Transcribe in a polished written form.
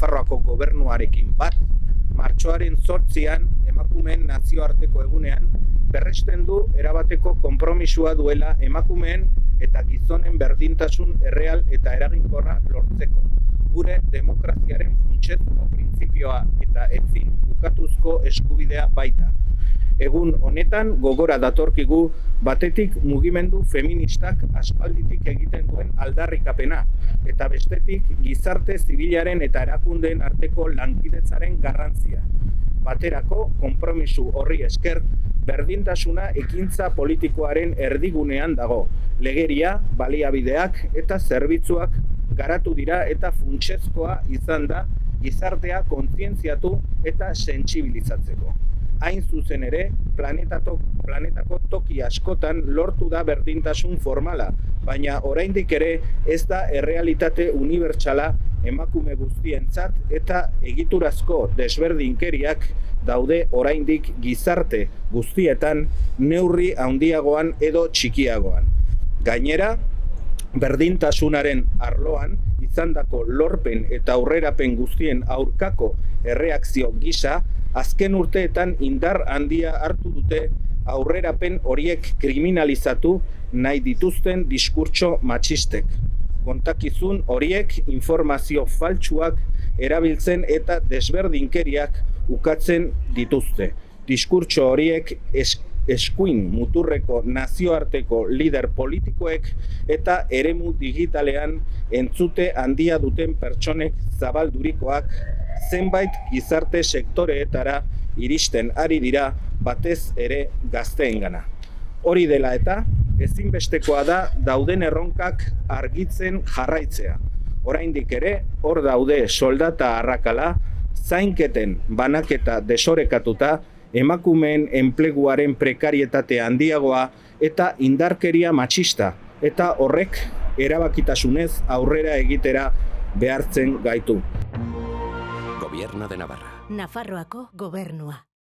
Nafarroako gobernuarekin bat, martxoaren 8an emakumeen nazioarteko egunean berresten du erabateko konpromisua duela emakumeen eta gizonen berdintasun erreal eta eraginkorra lortzeko. Gure demokraziaren funtsezko printzipioa eta ezin ukatuzko eskubidea baita. Egun honetan gogora datorkigu batetik mugimendu feministak aspalditik egiten duen aldarrikapena eta bestetik gizarte zibilaren eta erakundeen arteko lankidetzaren garrantzia. Baterako konpromisu horri esker berdintasuna ekintza politikoaren erdigunean dago. Legeria, baliabideak eta zerbitzuak garatu dira eta funtsezkoa izan da gizartea kontzientziatu eta sentsibilizatzeko. Hain zuzen ere, planetako toki askotan lortu da berdintasun formala, baina oraindik ere ez da errealitate unibertsala emakume guztientzat eta egiturazko desberdinkeriak daude oraindik gizarte guztietan neurri handiagoan edo txikiagoan. Gainera, berdintasunaren arloan izandako lorpen eta aurrerapen guztien aurkako erreakzio gisa, azken urteetan indar handia hartu dute aurrerapen horiek kriminalizatu nahi dituzten diskurtso matxistek. Kontakizun horiek informazio faltsuak erabiltzen eta desberdinkeriak ukatzen dituzte. Diskurtso horiek eskuin muturreko nazioarteko lider politikoek eta eremu digitalean entzute handia duten pertsonek zabaldurikoak zenbait gizarte sektoreetara iristen ari dira batez ere gazteengana. Hori dela eta ezinbestekoa da dauden erronkak argitzen jarraitzea. Oraindik ere hor daude soldata arrakala, zainketen banaketa desorekatuta, emakumeen enpleguaren prekarietate handiagoa eta indarkeria matxista, eta horrek erabakitasunez aurrera egitera behartzen gaitu. Gobierno de Navarra. Nafarroako gobernua.